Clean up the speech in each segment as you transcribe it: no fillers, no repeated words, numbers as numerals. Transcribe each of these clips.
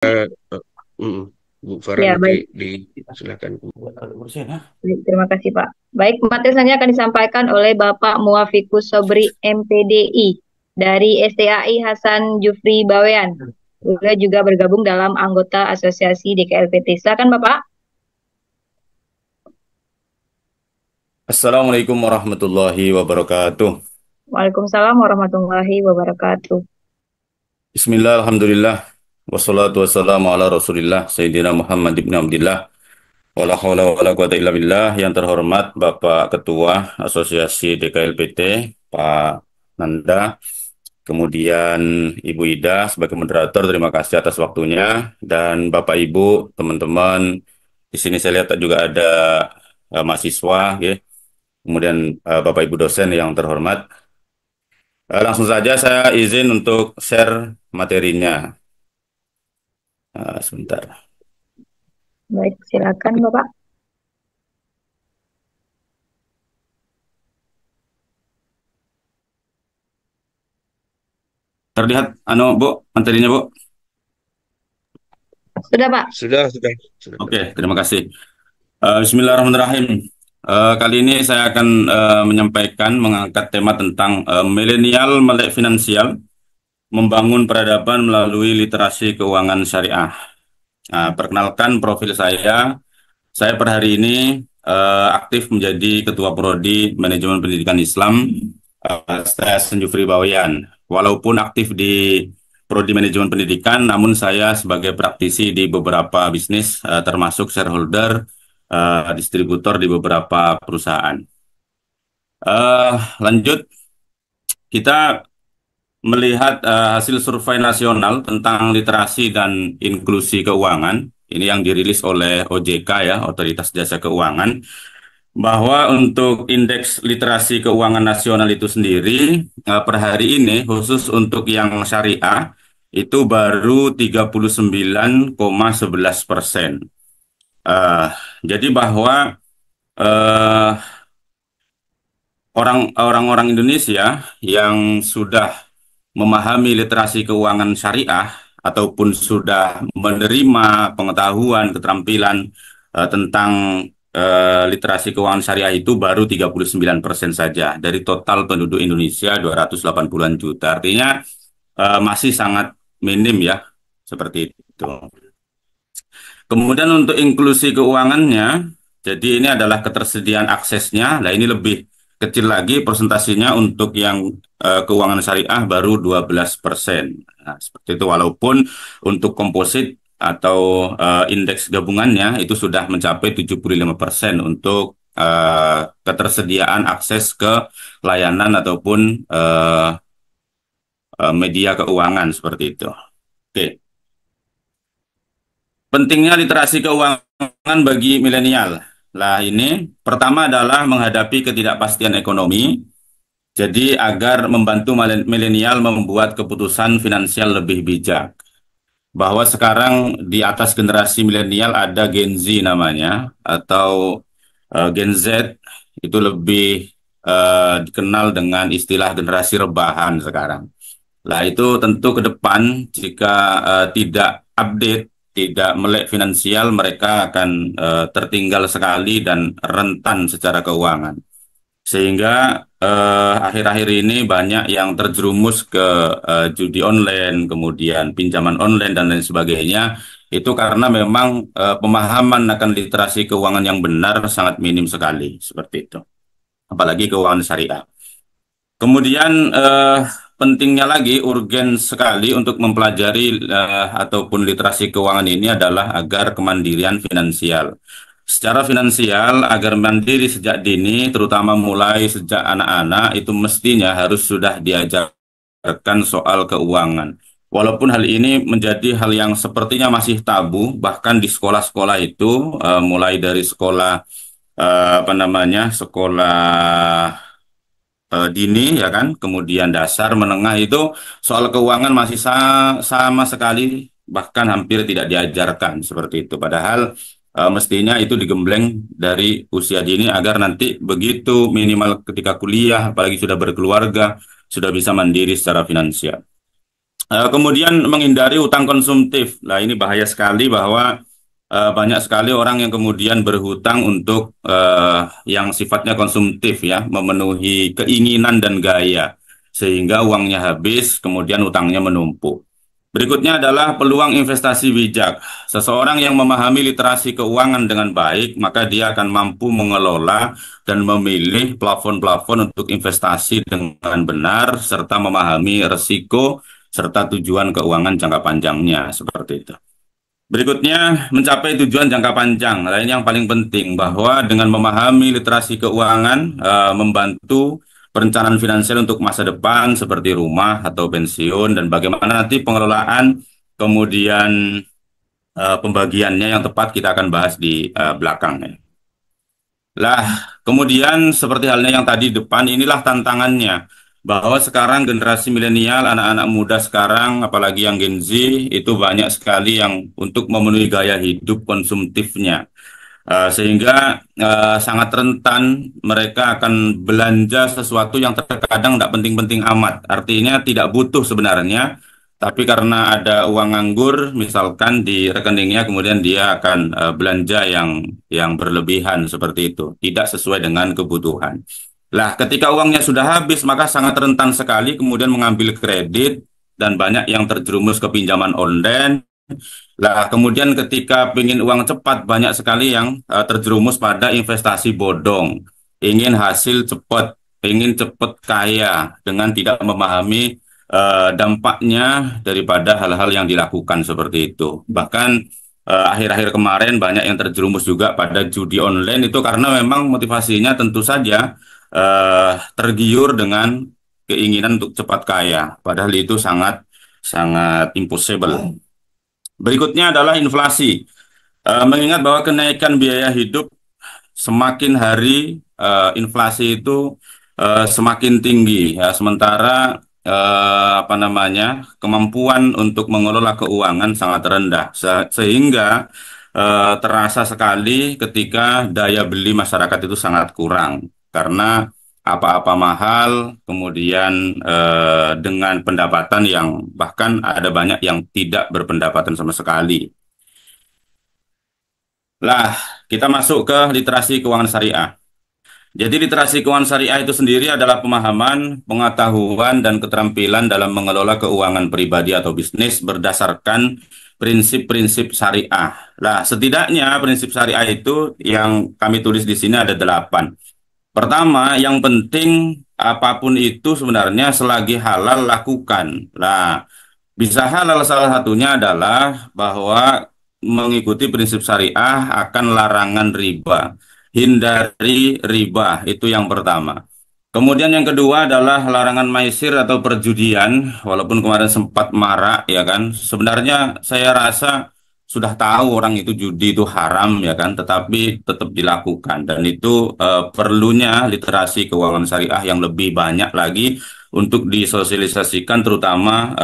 Eh, eh, mm, Bu Farah Ya, nanti baik. silakan. Baik, terima kasih, Pak. Baik, materi selanjutnya akan disampaikan oleh Bapak Muafikus Sobri MPDI dari STAI Hasan Jufri Bawean. Beliau juga bergabung dalam anggota Asosiasi DKLPT. Silakan, Bapak. Assalamualaikum warahmatullahi wabarakatuh. Waalaikumsalam warahmatullahi wabarakatuh. Bismillah, alhamdulillah. Wassalatu wassalamu ala rasulillah, Sayyidina Muhammad ibn Abdillah. Wala hawla wala quwata illa billah. Yang terhormat Bapak Ketua Asosiasi DKLPT, Pak Nanda. Kemudian Ibu Ida sebagai moderator, terima kasih atas waktunya. Dan Bapak Ibu, teman-teman, di sini saya lihat juga ada mahasiswa, ya. Kemudian Bapak Ibu dosen yang terhormat. Langsung saja saya izin untuk share materinya. Sebentar. Baik, silakan, Bapak. Terlihat, Bu, materinya, Bu. Sudah, Pak. Sudah. Oke, terima kasih. Bismillahirrahmanirrahim. Kali ini saya akan menyampaikan, mengangkat tema tentang milenial melek finansial, membangun peradaban melalui literasi keuangan syariah. Perkenalkan profil saya. Saya per hari ini aktif menjadi Ketua Prodi Manajemen Pendidikan Islam STS Jufri Bawean. Walaupun aktif di Prodi Manajemen Pendidikan, namun saya sebagai praktisi di beberapa bisnis, termasuk shareholder, distributor di beberapa perusahaan. Lanjut, kita melihat hasil survei nasional tentang literasi dan inklusi keuangan. Ini yang dirilis oleh OJK, ya, Otoritas Jasa Keuangan, bahwa untuk indeks literasi keuangan nasional itu sendiri per hari ini khusus untuk yang syariah itu baru 39,11%. Eh, jadi bahwa eh, orang-orang Indonesia yang sudah memahami literasi keuangan syariah ataupun sudah menerima pengetahuan, keterampilan tentang literasi keuangan syariah itu baru 39% saja dari total penduduk Indonesia 280-an juta. Artinya masih sangat minim, ya, seperti itu. Kemudian untuk inklusi keuangannya, jadi ini adalah ketersediaan aksesnya. Nah, ini lebih kecil lagi persentasinya untuk yang keuangan syariah baru 12%. Nah, seperti itu, walaupun untuk komposit atau indeks gabungannya itu sudah mencapai 75% untuk ketersediaan akses ke layanan ataupun media keuangan seperti itu. Oke. Pentingnya literasi keuangan bagi milenial. Lah, ini pertama adalah menghadapi ketidakpastian ekonomi. Jadi agar membantu milenial membuat keputusan finansial lebih bijak. Bahwa sekarang di atas generasi milenial ada Gen Z namanya, atau Gen Z itu lebih dikenal dengan istilah generasi rebahan sekarang. Lah, itu tentu ke depan jika tidak update, tidak melek finansial, mereka akan tertinggal sekali dan rentan secara keuangan. Sehingga akhir-akhir ini banyak yang terjerumus ke judi online, kemudian pinjaman online dan lain sebagainya. Itu karena memang pemahaman akan literasi keuangan yang benar sangat minim sekali, seperti itu. Apalagi keuangan syariah. Kemudian pentingnya lagi, urgen sekali untuk mempelajari ataupun literasi keuangan ini adalah agar kemandirian finansial. Secara finansial, agar mandiri sejak dini, terutama mulai sejak anak-anak, itu mestinya harus sudah diajarkan soal keuangan. Walaupun hal ini menjadi hal yang sepertinya masih tabu, bahkan di sekolah-sekolah itu, mulai dari sekolah, apa namanya, sekolah dini, ya kan, kemudian dasar, menengah itu soal keuangan masih sama sekali, bahkan hampir tidak diajarkan seperti itu. Padahal mestinya itu digembleng dari usia dini agar nanti begitu minimal ketika kuliah, apalagi sudah berkeluarga, sudah bisa mandiri secara finansial. Kemudian menghindari utang konsumtif. Nah, ini bahaya sekali bahwa banyak sekali orang yang kemudian berhutang untuk yang sifatnya konsumtif ya, memenuhi keinginan dan gaya, sehingga uangnya habis, kemudian utangnya menumpuk. Berikutnya adalah peluang investasi bijak. Seseorang yang memahami literasi keuangan dengan baik, maka dia akan mampu mengelola dan memilih plafon-plafon untuk investasi dengan benar, serta memahami risiko serta tujuan keuangan jangka panjangnya, seperti itu. Berikutnya, mencapai tujuan jangka panjang. Nah, ini yang paling penting, bahwa dengan memahami literasi keuangan, membantu perencanaan finansial untuk masa depan seperti rumah atau pensiun, dan bagaimana nanti pengelolaan, kemudian pembagiannya yang tepat kita akan bahas di belakang. Lah, kemudian seperti halnya yang tadi depan, inilah tantangannya. Bahwa sekarang generasi milenial, anak-anak muda sekarang, apalagi yang Gen Z, itu banyak sekali yang untuk memenuhi gaya hidup konsumtifnya. Sehingga sangat rentan mereka akan belanja sesuatu yang terkadang tidak penting-penting amat. Artinya tidak butuh sebenarnya, tapi karena ada uang nganggur, misalkan di rekeningnya, kemudian dia akan belanja yang berlebihan seperti itu, tidak sesuai dengan kebutuhan. Lah, ketika uangnya sudah habis, maka sangat rentan sekali kemudian mengambil kredit dan banyak yang terjerumus ke pinjaman online. Lah, kemudian ketika ingin uang cepat, banyak sekali yang terjerumus pada investasi bodong, ingin hasil cepat, ingin cepat kaya dengan tidak memahami dampaknya daripada hal-hal yang dilakukan seperti itu. Bahkan akhir-akhir kemarin banyak yang terjerumus juga pada judi online itu karena memang motivasinya tentu saja tergiur dengan keinginan untuk cepat kaya, padahal itu sangat sangat impossible. Berikutnya adalah inflasi. Mengingat bahwa kenaikan biaya hidup semakin hari, inflasi itu semakin tinggi ya, sementara apa namanya, kemampuan untuk mengelola keuangan sangat rendah, sehingga terasa sekali ketika daya beli masyarakat itu sangat kurang karena apa-apa mahal, kemudian dengan pendapatan yang bahkan ada banyak yang tidak berpendapatan sama sekali. Lah, kita masuk ke literasi keuangan syariah. Jadi literasi keuangan syariah itu sendiri adalah pemahaman, pengetahuan, dan keterampilan dalam mengelola keuangan pribadi atau bisnis berdasarkan prinsip-prinsip syariah. Nah, setidaknya prinsip syariah itu yang kami tulis di sini ada 8. Pertama, yang penting apapun itu sebenarnya selagi halal lakukan. Nah, bisa halal salah satunya adalah bahwa mengikuti prinsip syariah akan larangan riba. Hindari riba, itu yang pertama. Kemudian yang kedua adalah larangan maisir atau perjudian, walaupun kemarin sempat marak ya kan. Sebenarnya saya rasa sudah tahu orang itu judi itu haram ya kan, tetapi tetap dilakukan dan itu perlunya literasi keuangan syariah yang lebih banyak lagi untuk disosialisasikan terutama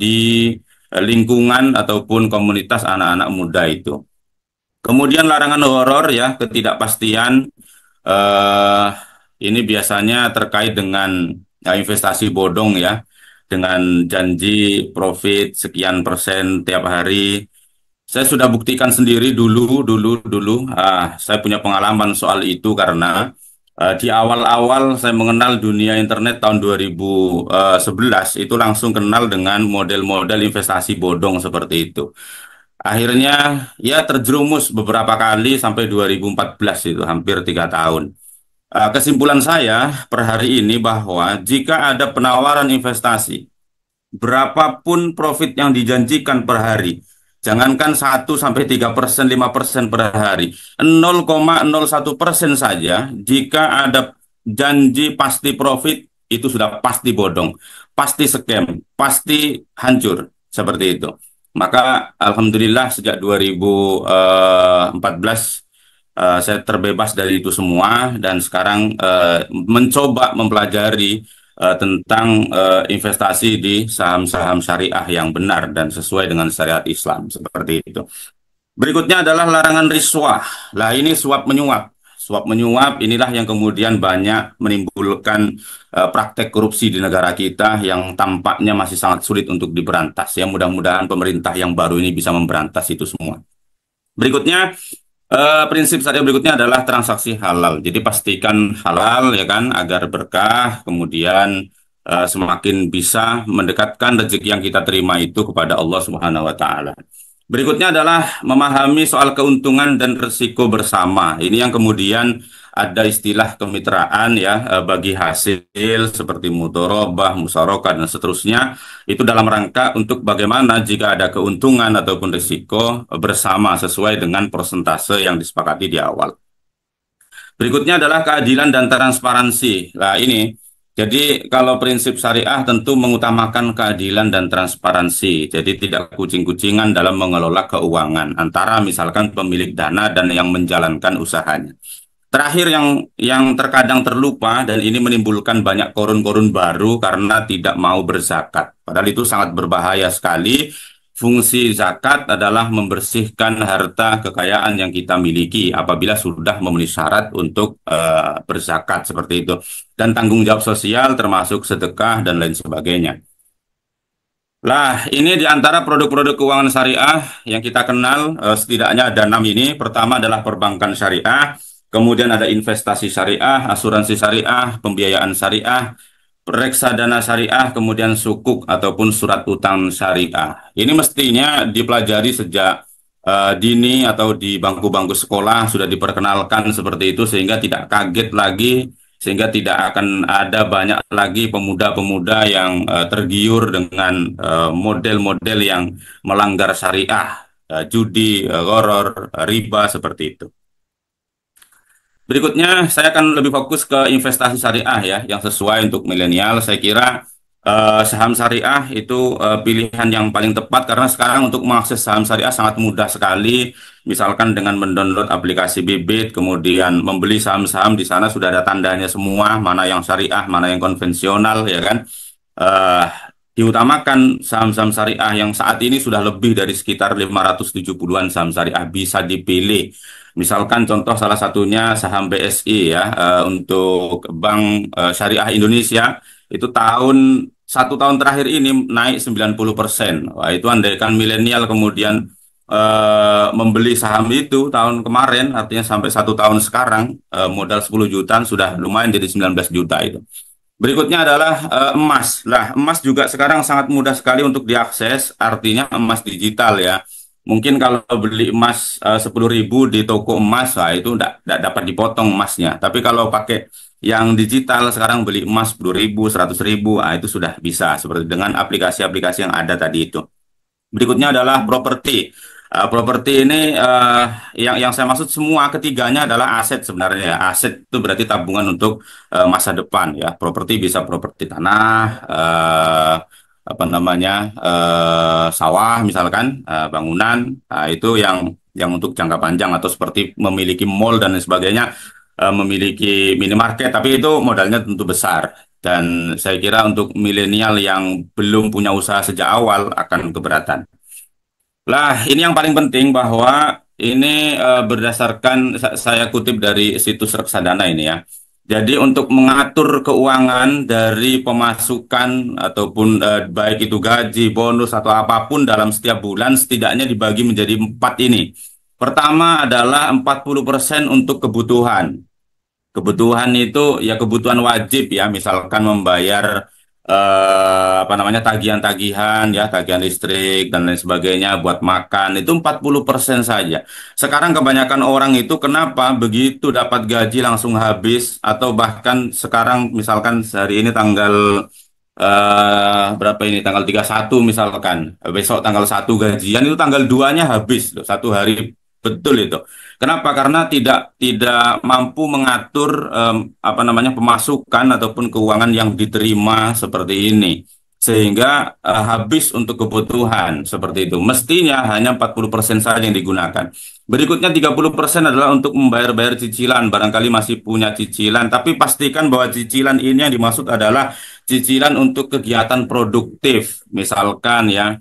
di lingkungan ataupun komunitas anak-anak muda itu. Kemudian larangan horor ya, ketidakpastian eh, ini biasanya terkait dengan investasi bodong ya, dengan janji profit sekian persen tiap hari. Saya sudah buktikan sendiri dulu. Saya punya pengalaman soal itu karena di awal-awal saya mengenal dunia internet tahun 2011 itu langsung kenal dengan model-model investasi bodong seperti itu. Akhirnya ya terjerumus beberapa kali sampai 2014 itu hampir 3 tahun. Kesimpulan saya per hari ini bahwa jika ada penawaran investasi, berapapun profit yang dijanjikan per hari, jangankan 1 sampai 3%, 5% per hari, 0,01% saja, jika ada janji pasti profit, itu sudah pasti bodong, pasti scam, pasti hancur, seperti itu. Maka Alhamdulillah sejak 2014 saya terbebas dari itu semua dan sekarang mencoba mempelajari tentang investasi di saham-saham syariah yang benar dan sesuai dengan syariat Islam seperti itu. Berikutnya adalah larangan riswah. Lah ini suap menyuap. Suap menyuap inilah yang kemudian banyak menimbulkan praktek korupsi di negara kita yang tampaknya masih sangat sulit untuk diberantas. Ya, mudah-mudahan pemerintah yang baru ini bisa memberantas itu semua. Berikutnya, prinsip syariah berikutnya adalah transaksi halal. Jadi pastikan halal ya kan, agar berkah, kemudian semakin bisa mendekatkan rezeki yang kita terima itu kepada Allah Subhanahu wa taala. Berikutnya adalah memahami soal keuntungan dan risiko bersama. Ini yang kemudian ada istilah kemitraan ya, bagi hasil seperti mudharabah, musyarakah dan seterusnya. Itu dalam rangka untuk bagaimana jika ada keuntungan ataupun risiko bersama sesuai dengan persentase yang disepakati di awal. Berikutnya adalah keadilan dan transparansi. Nah ini, jadi kalau prinsip syariah tentu mengutamakan keadilan dan transparansi. Jadi tidak kucing-kucingan dalam mengelola keuangan antara misalkan pemilik dana dan yang menjalankan usahanya. Terakhir yang terkadang terlupa dan ini menimbulkan banyak korun-korun baru karena tidak mau berzakat. Padahal itu sangat berbahaya sekali. Fungsi zakat adalah membersihkan harta kekayaan yang kita miliki apabila sudah memenuhi syarat untuk berzakat seperti itu. Dan tanggung jawab sosial termasuk sedekah dan lain sebagainya. Lah, ini di antara produk-produk keuangan syariah yang kita kenal, setidaknya ada 6 ini. Pertama adalah perbankan syariah, kemudian ada investasi syariah, asuransi syariah, pembiayaan syariah, reksadana syariah, kemudian sukuk ataupun surat utang syariah. Ini mestinya dipelajari sejak dini atau di bangku-bangku sekolah sudah diperkenalkan seperti itu sehingga tidak kaget lagi, sehingga tidak akan ada banyak lagi pemuda-pemuda yang tergiur dengan model-model yang melanggar syariah, judi, gharar, riba seperti itu. Berikutnya, saya akan lebih fokus ke investasi syariah ya, yang sesuai untuk milenial. Saya kira saham syariah itu pilihan yang paling tepat karena sekarang untuk mengakses saham syariah sangat mudah sekali. Misalkan dengan mendownload aplikasi Bibit, kemudian membeli saham-saham di sana sudah ada tandanya semua, mana yang syariah, mana yang konvensional, ya kan. Diutamakan saham-saham syariah yang saat ini sudah lebih dari sekitar 570-an saham syariah bisa dipilih. Misalkan contoh salah satunya saham BSI ya, untuk Bank Syariah Indonesia itu satu tahun terakhir ini naik 90%. Wah, itu andaikan milenial kemudian membeli saham itu tahun kemarin, artinya sampai 1 tahun sekarang modal 10 jutaan sudah lumayan jadi 19 juta itu. Berikutnya adalah emas. Lah, emas juga sekarang sangat mudah sekali untuk diakses, artinya emas digital ya. Mungkin kalau beli emas 10.000 di toko emas, nah itu tidak dapat dipotong emasnya. Tapi kalau pakai yang digital sekarang beli emas 10.000, 100.000, nah itu sudah bisa seperti dengan aplikasi-aplikasi yang ada tadi itu. Berikutnya adalah properti. Properti ini yang saya maksud semua ketiganya adalah aset sebenarnya. Aset itu berarti tabungan untuk masa depan ya. Properti bisa properti tanah, apa namanya, sawah misalkan, bangunan. Nah, itu yang untuk jangka panjang atau seperti memiliki mall dan lain sebagainya, memiliki minimarket. Tapi itu modalnya tentu besar. Dan saya kira untuk milenial yang belum punya usaha sejak awal akan keberatan. Lah, ini yang paling penting bahwa ini berdasarkan saya kutip dari situs Reksadana ini ya. Jadi untuk mengatur keuangan dari pemasukan ataupun baik itu gaji, bonus atau apapun dalam setiap bulan setidaknya dibagi menjadi 4 ini. Pertama adalah 40% untuk kebutuhan. Kebutuhan itu ya kebutuhan wajib ya, misalkan membayar apa namanya tagihan-tagihan ya, tagihan listrik dan lain sebagainya, buat makan itu 40% saja. Sekarang kebanyakan orang itu kenapa begitu dapat gaji langsung habis, atau bahkan sekarang misalkan hari ini tanggal berapa ini, tanggal 31 misalkan, besok tanggal 1 gajian itu tanggal 2-nya habis loh, 1 hari betul itu. Kenapa? Karena tidak mampu mengatur apa namanya pemasukan ataupun keuangan yang diterima seperti ini, sehingga habis untuk kebutuhan seperti itu. Mestinya hanya 40% saja yang digunakan. Berikutnya 30% adalah untuk membayar-bayar cicilan. Barangkali masih punya cicilan, tapi pastikan bahwa cicilan ini yang dimaksud adalah cicilan untuk kegiatan produktif. Misalkan ya,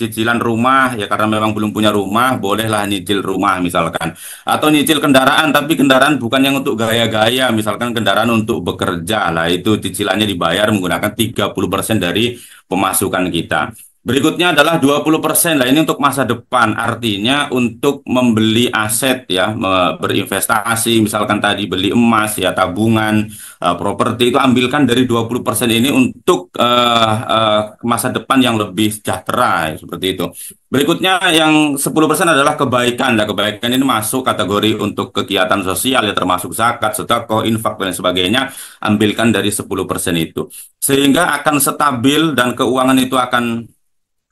cicilan rumah ya karena memang belum punya rumah, bolehlah nyicil rumah misalkan. Atau nyicil kendaraan tapi kendaraan bukan yang untuk gaya-gaya, misalkan kendaraan untuk bekerja lah itu cicilannya dibayar menggunakan 30% dari pemasukan kita. Berikutnya adalah 20% lah ini untuk masa depan, artinya untuk membeli aset ya, berinvestasi misalkan tadi beli emas ya, tabungan, properti itu ambilkan dari 20% ini untuk masa depan yang lebih sejahtera ya, seperti itu. Berikutnya yang 10% adalah kebaikan. Nah, kebaikan ini masuk kategori untuk kegiatan sosial ya termasuk zakat, sedekah, infak dan sebagainya. Ambilkan dari 10% itu. Sehingga akan stabil dan keuangan itu akan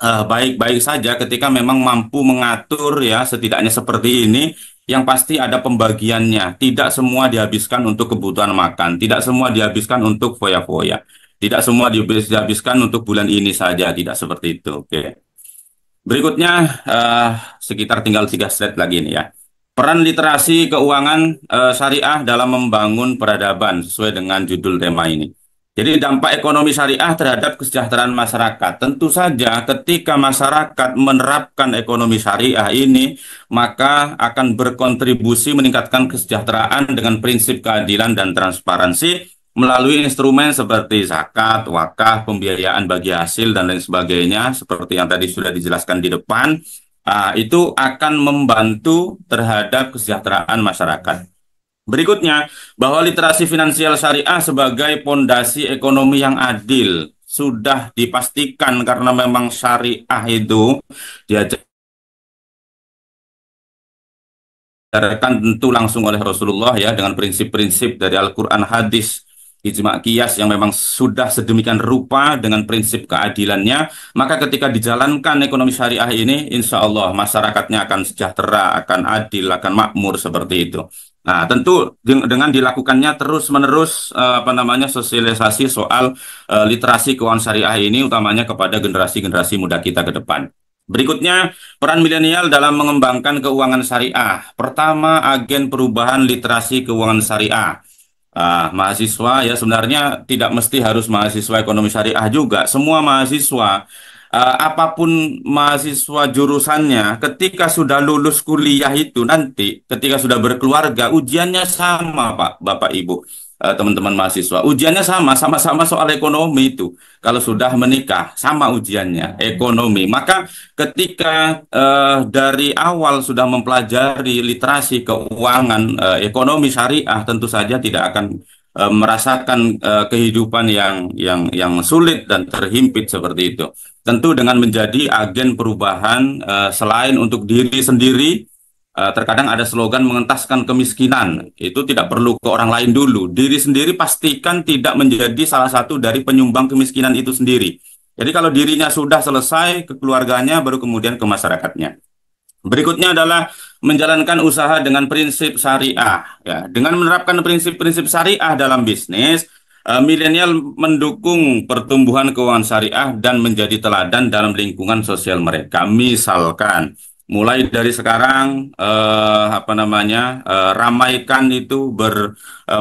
baik-baik saja ketika memang mampu mengatur ya setidaknya seperti ini yang pasti ada pembagiannya tidak semua dihabiskan untuk kebutuhan makan tidak semua dihabiskan untuk foya-foya tidak semua dihabiskan untuk bulan ini saja tidak seperti itu oke berikutnya sekitar tinggal 3 slide lagi nih ya peran literasi keuangan syariah dalam membangun peradaban sesuai dengan judul tema ini. Jadi dampak ekonomi syariah terhadap kesejahteraan masyarakat. Tentu saja ketika masyarakat menerapkan ekonomi syariah ini, maka akan berkontribusi meningkatkan kesejahteraan dengan prinsip keadilan dan transparansi melalui instrumen seperti zakat, wakaf, pembiayaan bagi hasil, dan lain sebagainya, seperti yang tadi sudah dijelaskan di depan, itu akan membantu terhadap kesejahteraan masyarakat. Berikutnya, bahwa literasi finansial syariah sebagai pondasi ekonomi yang adil sudah dipastikan karena memang syariah itu diajarkan tentu langsung oleh Rasulullah ya dengan prinsip-prinsip dari Al-Quran hadis ijma qiyas yang memang sudah sedemikian rupa dengan prinsip keadilannya maka ketika dijalankan ekonomi syariah ini insya Allah masyarakatnya akan sejahtera, akan adil, akan makmur seperti itu. Nah, tentu dengan dilakukannya terus-menerus sosialisasi soal literasi keuangan syariah ini utamanya kepada generasi-generasi muda kita ke depan. Berikutnya, peran milenial dalam mengembangkan keuangan syariah. Pertama, agen perubahan literasi keuangan syariah. Mahasiswa ya sebenarnya tidak mesti harus mahasiswa ekonomi syariah juga. Semua mahasiswa apapun mahasiswa jurusannya, ketika sudah lulus kuliah itu nanti, ketika sudah berkeluarga, ujiannya sama, Pak, Bapak, Ibu, teman-teman mahasiswa. Ujiannya sama, sama-sama soal ekonomi itu. Kalau sudah menikah, sama ujiannya, ekonomi. Maka ketika dari awal sudah mempelajari literasi keuangan, ekonomi syariah, tentu saja tidak akan merasakan kehidupan yang sulit dan terhimpit seperti itu. Tentu dengan menjadi agen perubahan selain untuk diri sendiri, terkadang ada slogan mengentaskan kemiskinan. Itu tidak perlu ke orang lain dulu. Diri sendiri pastikan tidak menjadi salah satu dari penyumbang kemiskinan itu sendiri. Jadi kalau dirinya sudah selesai, ke keluarganya, baru kemudian ke masyarakatnya. Berikutnya adalah menjalankan usaha dengan prinsip syariah. Ya, dengan menerapkan prinsip-prinsip syariah dalam bisnis, milenial mendukung pertumbuhan keuangan syariah dan menjadi teladan dalam lingkungan sosial mereka. Misalkan, mulai dari sekarang, ramaikan itu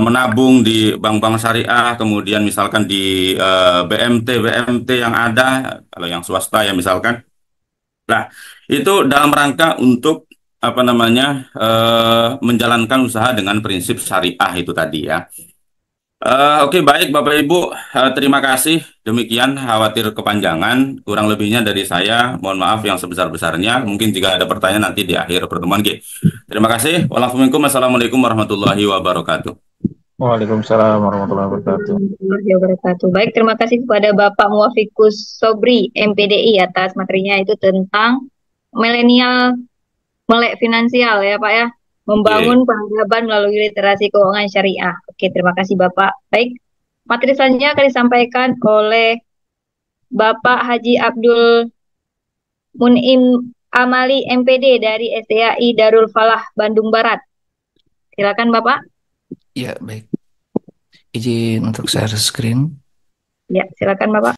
menabung di bank-bank syariah, kemudian misalkan di BMT yang ada, kalau yang swasta ya misalkan. Nah, itu dalam rangka untuk menjalankan usaha dengan prinsip syariah itu tadi ya. Oke, baik Bapak Ibu, terima kasih. Demikian khawatir kepanjangan, kurang lebihnya dari saya. Mohon maaf yang sebesar-besarnya. Mungkin jika ada pertanyaan nanti di akhir pertemuan. Terima kasih. Wassalamualaikum warahmatullahi wabarakatuh. Waalaikumsalam warahmatullahi wabarakatuh. Warahmatullahi wabarakatuh. Baik, terima kasih kepada Bapak Muwafikus Sobri, MPDI, atas materinya itu tentang milenial melek finansial ya Pak ya. Membangun peradaban melalui literasi keuangan syariah. Oke, terima kasih Bapak. Baik, materi selanjutnya akan disampaikan oleh Bapak Haji Abdul Munim Amali MPD dari STAI Darul Falah Bandung Barat. Silakan Bapak. Ya, baik. Izin untuk share screen. Ya, silakan Bapak.